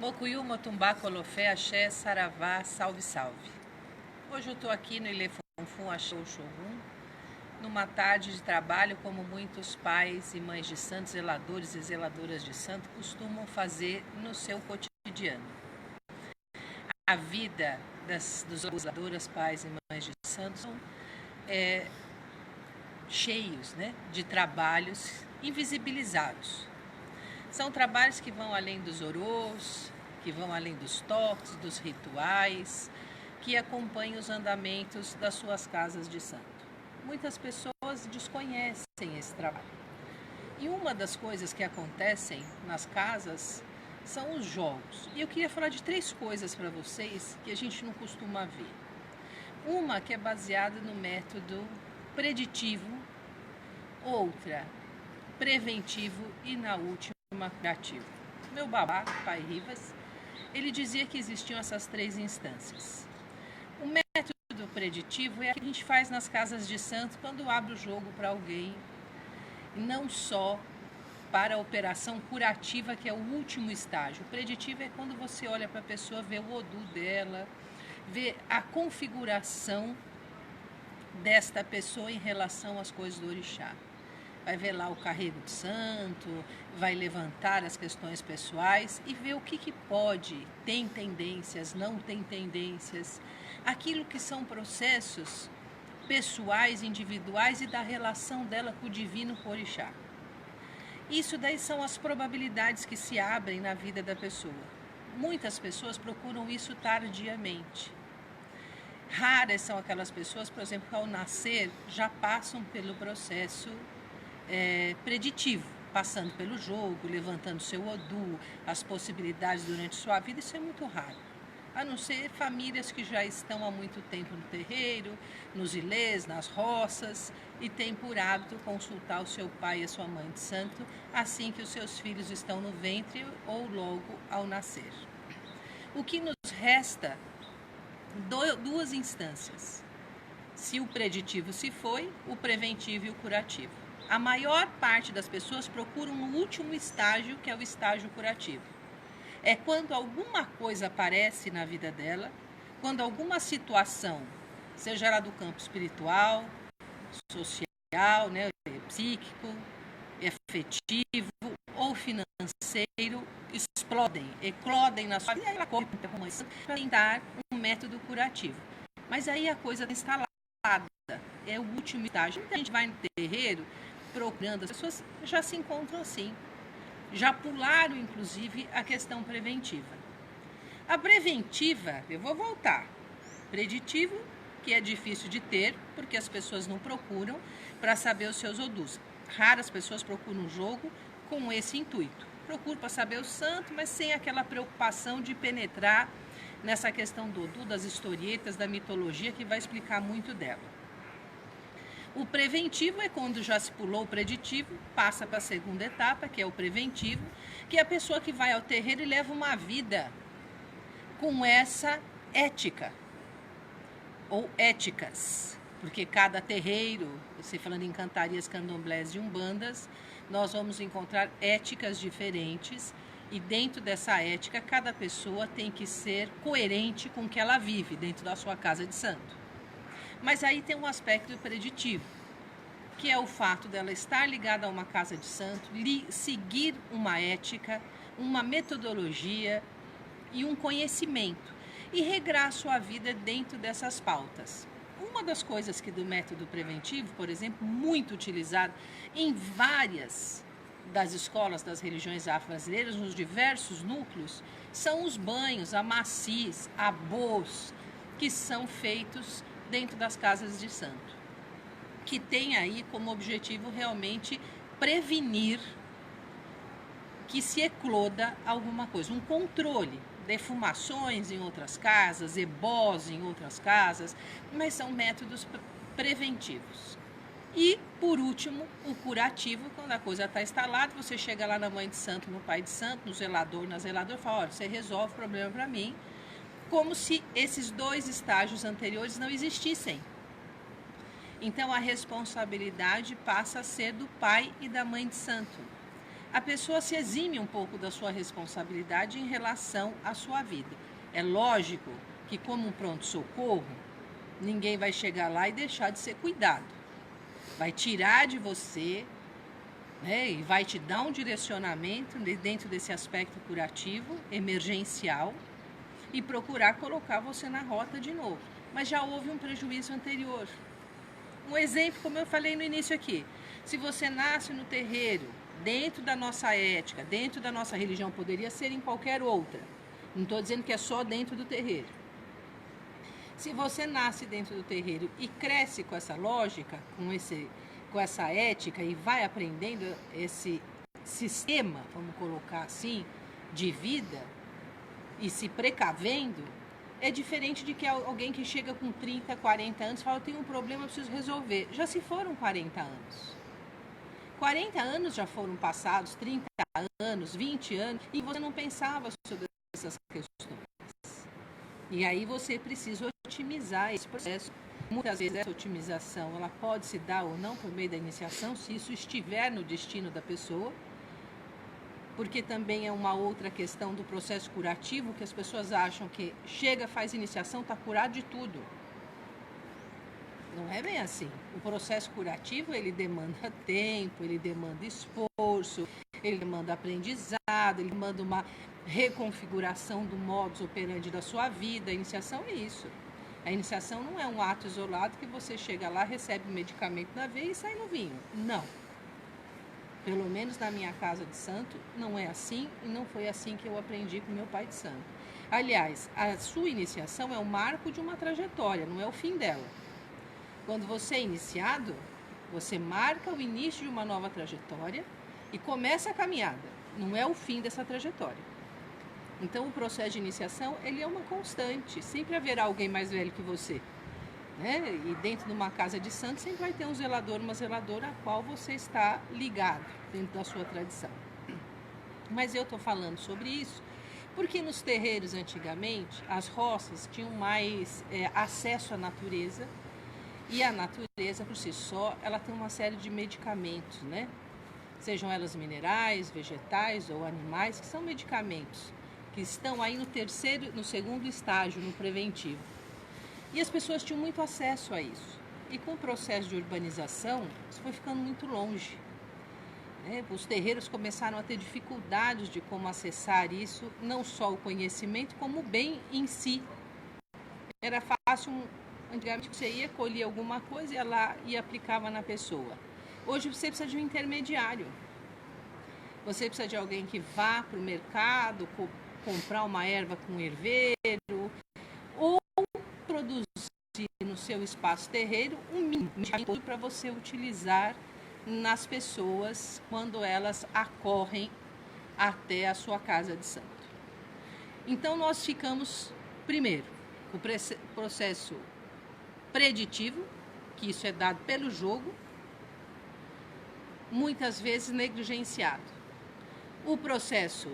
Mokuyu, Motumbá, Colofé, Axé, Saravá, salve, salve. Hoje eu estou aqui no Ilefunfum, Axé Oxogun, numa tarde de trabalho como muitos pais e mães de santos, zeladores e zeladoras de santo costumam fazer no seu cotidiano. A vida dos zeladores, pais e mães de santos são cheios, de trabalhos invisibilizados. São trabalhos que vão além dos orôs, que vão além dos toques, dos rituais, que acompanham os andamentos das suas casas de santo. Muitas pessoas desconhecem esse trabalho. E uma das coisas que acontecem nas casas são os jogos. E eu queria falar de 3 coisas para vocês que a gente não costuma ver. Uma que é baseada no método preditivo, outra preventivo e na última curativo. Meu babá, pai Rivas, ele dizia que existiam essas 3 instâncias. O método preditivo é o que a gente faz nas casas de santo quando abre o jogo para alguém, não só para a operação curativa, que é o último estágio. O preditivo é quando você olha para a pessoa, vê o odô dela, vê a configuração desta pessoa em relação às coisas do orixá. Vai ver lá o carrego de santo, vai levantar as questões pessoais e ver o que pode, tem tendências, não tem tendências, aquilo que são processos pessoais, individuais e da relação dela com o divino, com o orixá. Isso daí são as probabilidades que se abrem na vida da pessoa. Muitas pessoas procuram isso tardiamente. Raras são aquelas pessoas, por exemplo, que ao nascer já passam pelo processo preditivo, passando pelo jogo, levantando seu odô, as possibilidades durante sua vida. Isso é muito raro, a não ser famílias que já estão há muito tempo no terreiro, nos ilês, nas roças, e têm por hábito consultar o seu pai e a sua mãe de santo assim que os seus filhos estão no ventre ou logo ao nascer. O que nos resta, 2 instâncias: se o preditivo se foi, o preventivo e o curativo. A maior parte das pessoas procuram o último estágio, que é o estágio curativo. É quando alguma coisa aparece na vida dela, quando alguma situação, seja ela do campo espiritual, social, psíquico, afetivo ou financeiro, eclodem na sua vida, e aí ela corre para tentar um método curativo. Mas aí a coisa está instalada, é o último estágio. Muita gente vai no terreiro procurando, as pessoas já se encontram assim, já pularam inclusive a questão preventiva. A preventiva, eu vou voltar, preditivo, que é difícil de ter, porque as pessoas não procuram para saber os seus odôs. Raras pessoas procuram um jogo com esse intuito. Procuram para saber o santo, mas sem aquela preocupação de penetrar nessa questão do odô, das historietas, da mitologia, que vai explicar muito dela. O preventivo é quando já se pulou o preditivo, passa para a segunda etapa, que é o preventivo, que é a pessoa que vai ao terreiro e leva uma vida com essa ética, ou éticas, porque cada terreiro, você falando em cantarias, candomblés e umbandas, nós vamos encontrar éticas diferentes, e dentro dessa ética, cada pessoa tem que ser coerente com o que ela vive dentro da sua casa de santo. Mas aí tem um aspecto preditivo, que é o fato dela estar ligada a uma casa de santo, seguir uma ética, uma metodologia e um conhecimento, e regrar sua vida dentro dessas pautas. Uma das coisas que do método preventivo, por exemplo, muito utilizado em várias das escolas das religiões afro-brasileiras, nos diversos núcleos, são os banhos, a macis, abôs, que são feitos dentro das casas de santo, que tem aí como objetivo realmente prevenir que se ecloda alguma coisa, um controle, defumações em outras casas, ebós em outras casas, mas são métodos preventivos. E, por último, o curativo, quando a coisa está instalada, você chega lá na mãe de santo, no pai de santo, no zelador, na zeladora, e fala: olha, você resolve o problema para mim, como se esses 2 estágios anteriores não existissem. Então, a responsabilidade passa a ser do pai e da mãe de santo. a pessoa se exime um pouco da sua responsabilidade em relação à sua vida. É lógico que, como um pronto-socorro, ninguém vai chegar lá e deixar de ser cuidado. Vai tirar de você, né, e vai te dar um direcionamento dentro desse aspecto curativo, emergencial, e procurar colocar você na rota de novo. Mas já houve um prejuízo anterior. Um exemplo, como eu falei no início aqui, se você nasce no terreiro, dentro da nossa ética, dentro da nossa religião, poderia ser em qualquer outra. Não estou dizendo que é só dentro do terreiro. Se você nasce dentro do terreiro e cresce com essa lógica, com essa ética e vai aprendendo esse sistema, vamos colocar assim, de vida e se precavendo, é diferente de que alguém que chega com 30, 40 anos e fala, eu tenho um problema, eu preciso resolver. Já se foram 40 anos. 40 anos já foram passados, 30 anos, 20 anos, e você não pensava sobre essas questões. E aí você precisa otimizar esse processo. Muitas vezes essa otimização ela pode se dar ou não por meio da iniciação, se isso estiver no destino da pessoa, porque também é uma outra questão do processo curativo, que as pessoas acham que chega, faz iniciação, está curado de tudo. Não é bem assim. O processo curativo, ele demanda tempo, ele demanda esforço, ele demanda aprendizado, ele demanda uma reconfiguração do modus operandi da sua vida. A iniciação é isso. A iniciação não é um ato isolado que você chega lá, recebe o medicamento na veia e sai no vinho. Não. Pelo menos na minha casa de santo, não é assim e não foi assim que eu aprendi com meu pai de santo. Aliás, a sua iniciação é o marco de uma trajetória, não é o fim dela. Quando você é iniciado, você marca o início de uma nova trajetória e começa a caminhada, não é o fim dessa trajetória. Então, o processo de iniciação, ele é uma constante, sempre haverá alguém mais velho que você. Né? E dentro de uma casa de santo sempre vai ter um zelador, uma zeladora a qual você está ligado dentro da sua tradição. Mas eu estou falando sobre isso porque nos terreiros antigamente as roças tinham mais acesso à natureza, e a natureza por si só ela tem uma série de medicamentos, né? Sejam elas minerais, vegetais ou animais, que são medicamentos que estão aí no segundo estágio, no preventivo. E as pessoas tinham muito acesso a isso. E com o processo de urbanização, isso foi ficando muito longe. Né? Os terreiros começaram a ter dificuldades de como acessar isso, não só o conhecimento, como o bem em si. Era fácil, antigamente você ia, colhia alguma coisa, ia lá e aplicava na pessoa. Hoje você precisa de um intermediário. Você precisa de alguém que vá para o mercado, comprar uma erva com herveiro, ou produzir no seu espaço terreiro um mínimo para você utilizar nas pessoas quando elas acorrem até a sua casa de santo. Então nós ficamos, primeiro, com o processo preditivo, que isso é dado pelo jogo, muitas vezes negligenciado. O processo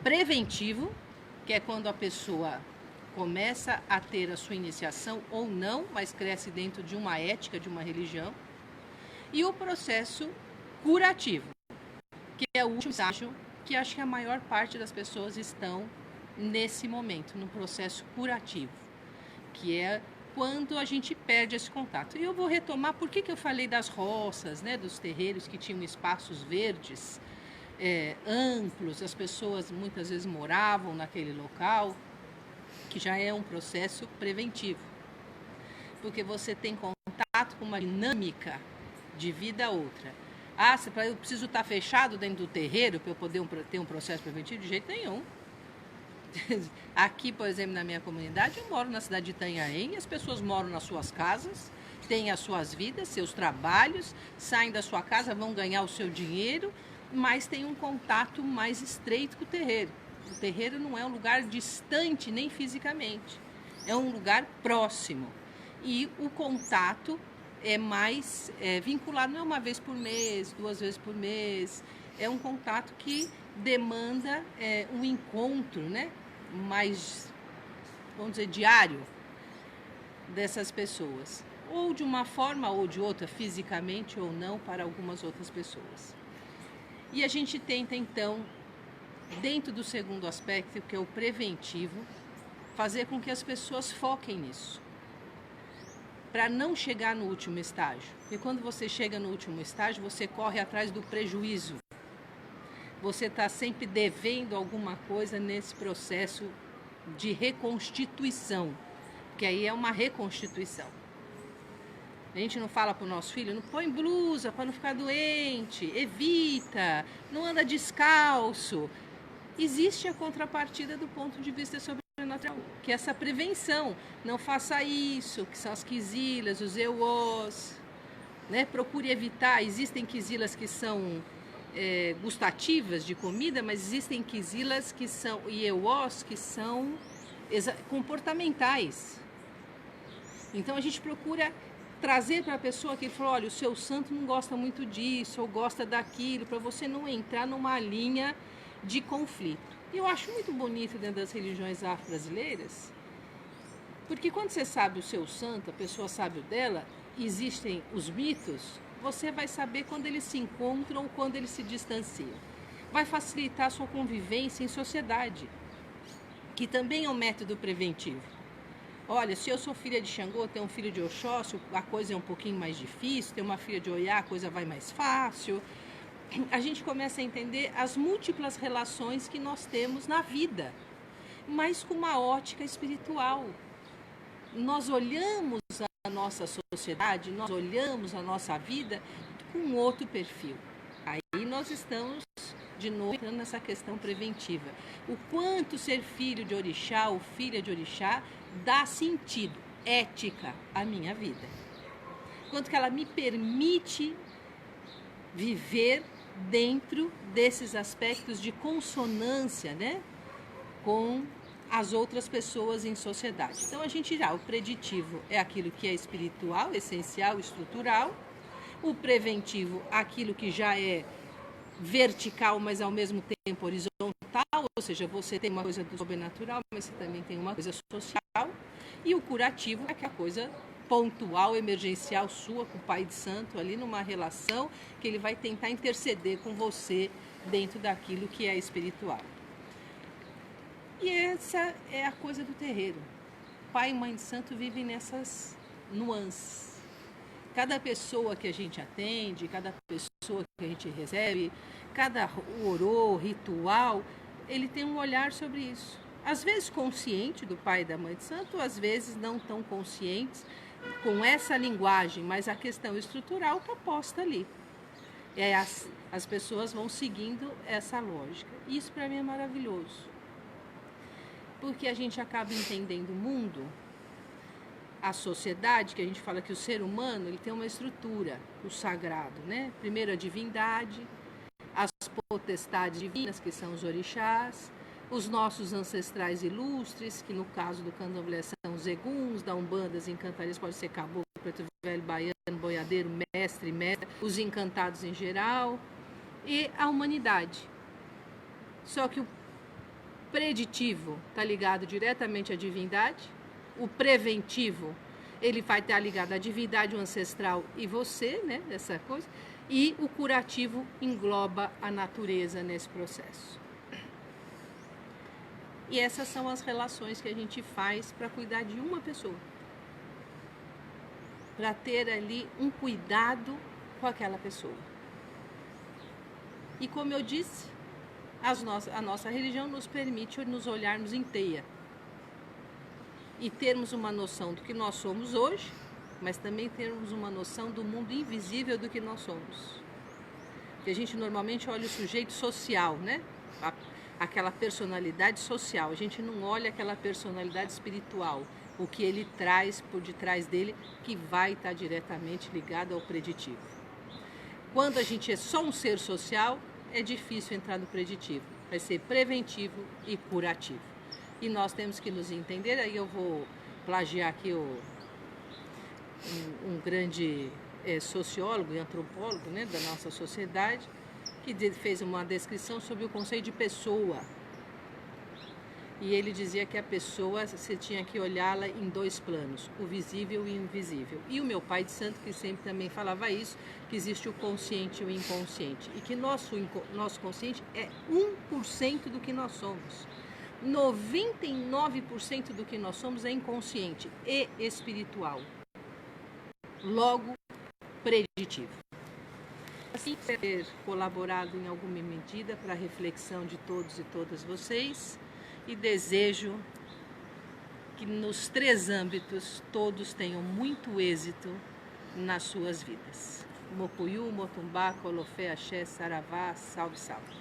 preventivo, que é quando a pessoa começa a ter a sua iniciação ou não, mas cresce dentro de uma ética, de uma religião. E o processo curativo, que é o último estágio, que acho que a maior parte das pessoas estão nesse momento, no processo curativo, que é quando a gente perde esse contato. E eu vou retomar por que eu falei das roças, né, dos terreiros que tinham espaços verdes, amplos, as pessoas muitas vezes moravam naquele local, que já é um processo preventivo, porque você tem contato com uma dinâmica de vida outra. Eu preciso estar fechado dentro do terreiro para eu poder ter um processo preventivo? De jeito nenhum. Aqui, por exemplo, na minha comunidade, eu moro na cidade de Itanhaém, as pessoas moram nas suas casas, têm as suas vidas, seus trabalhos, saem da sua casa, vão ganhar o seu dinheiro, mas tem um contato mais estreito com o terreiro. O terreiro não é um lugar distante, nem fisicamente. É um lugar próximo. E o contato é mais vinculado, não é uma vez por mês, 2 vezes por mês. É um contato que demanda um encontro, né? Mais, vamos dizer, diário dessas pessoas. Ou de uma forma ou de outra, fisicamente ou não, para algumas outras pessoas. E a gente tenta, então, dentro do segundo aspecto, que é o preventivo, fazer com que as pessoas foquem nisso, para não chegar no último estágio. E quando você chega no último estágio, você corre atrás do prejuízo. Você está sempre devendo alguma coisa nesse processo de reconstituição, que aí é uma reconstituição. A gente não fala para o nosso filho, não põe blusa para não ficar doente, evita, não anda descalço. Existe a contrapartida do ponto de vista sobrenatural, que é essa prevenção. Não faça isso, que são as quisilas, os euós, né? Procure evitar. Existem quisilas que são gustativas de comida, mas existem quisilas que são, e euós, que são comportamentais. Então a gente procura trazer para a pessoa que ele falou, olha, o seu santo não gosta muito disso, ou gosta daquilo, para você não entrar numa linha de conflito. E eu acho muito bonito dentro das religiões afro-brasileiras, porque quando você sabe o seu santo, a pessoa sabe o dela, existem os mitos, você vai saber quando eles se encontram ou quando eles se distanciam. Vai facilitar a sua convivência em sociedade, que também é um método preventivo. Olha, se eu sou filha de Xangô, tenho um filho de Oxóssi, a coisa é um pouquinho mais difícil, tenho uma filha de Oiá, a coisa vai mais fácil. A gente começa a entender as múltiplas relações que nós temos na vida, mas com uma ótica espiritual. Nós olhamos a nossa sociedade, nós olhamos a nossa vida com outro perfil. Aí nós estamos, de novo, entrando nessa questão preventiva. O quanto ser filho de orixá ou filha de orixá dá sentido, ética à minha vida. Quanto que ela me permite viver dentro desses aspectos de consonância, né, com as outras pessoas em sociedade. Então a gente já, o preditivo é aquilo que é espiritual, essencial, estrutural. O preventivo, aquilo que já é vertical, mas ao mesmo tempo horizontal, ou seja, você tem uma coisa do sobrenatural, mas você também tem uma coisa social. E o curativo é aquela coisa pontual, emergencial sua com o Pai de Santo, ali numa relação que ele vai tentar interceder com você dentro daquilo que é espiritual. E essa é a coisa do terreiro. Pai e Mãe de Santo vivem nessas nuances. Cada pessoa que a gente atende, cada pessoa que a gente recebe, cada orô, ritual, ele tem um olhar sobre isso. Às vezes consciente do Pai e da Mãe de Santo, às vezes não tão conscientes com essa linguagem, mas a questão estrutural está posta ali. As pessoas vão seguindo essa lógica. Isso para mim é maravilhoso. Porque a gente acaba entendendo o mundo, a sociedade, que a gente fala que o ser humano ele tem uma estrutura, o sagrado, né? Primeiro a divindade, as potestades divinas, que são os orixás, os nossos ancestrais ilustres, que no caso do candomblé são os eguns, da umbanda, as encantarias, pode ser caboclo, preto velho, baiano, boiadeiro, mestre, os encantados em geral, e a humanidade. Só que o preditivo está ligado diretamente à divindade, o preventivo ele vai estar ligado à divindade, o ancestral e você, né, essa coisa, e o curativo engloba a natureza nesse processo. E essas são as relações que a gente faz para cuidar de uma pessoa, para ter ali um cuidado com aquela pessoa. E como eu disse, a nossa religião nos permite nos olharmos em teia e termos uma noção do que nós somos hoje, mas também termos uma noção do mundo invisível do que nós somos. Porque a gente normalmente olha o sujeito social, né? Aquela personalidade social. A gente não olha aquela personalidade espiritual, o que ele traz por detrás dele, que vai estar diretamente ligado ao preditivo. Quando a gente é só um ser social, é difícil entrar no preditivo. Vai ser preventivo e curativo. E nós temos que nos entender, aí eu vou plagiar aqui um grande sociólogo e antropólogo, né, da nossa sociedade, que fez uma descrição sobre o conceito de pessoa. E ele dizia que a pessoa, você tinha que olhá-la em dois planos, o visível e o invisível. E o meu pai de santo, que sempre também falava isso, que existe o consciente e o inconsciente. E que nosso consciente é 1% do que nós somos. 99% do que nós somos é inconsciente e espiritual. Logo, preditivo. Assim, ter colaborado em alguma medida para a reflexão de todos e todas vocês, e desejo que nos 3 âmbitos todos tenham muito êxito nas suas vidas. Mocuyu, Motumbá, Colofé, Axé, Saravá, salve, salve.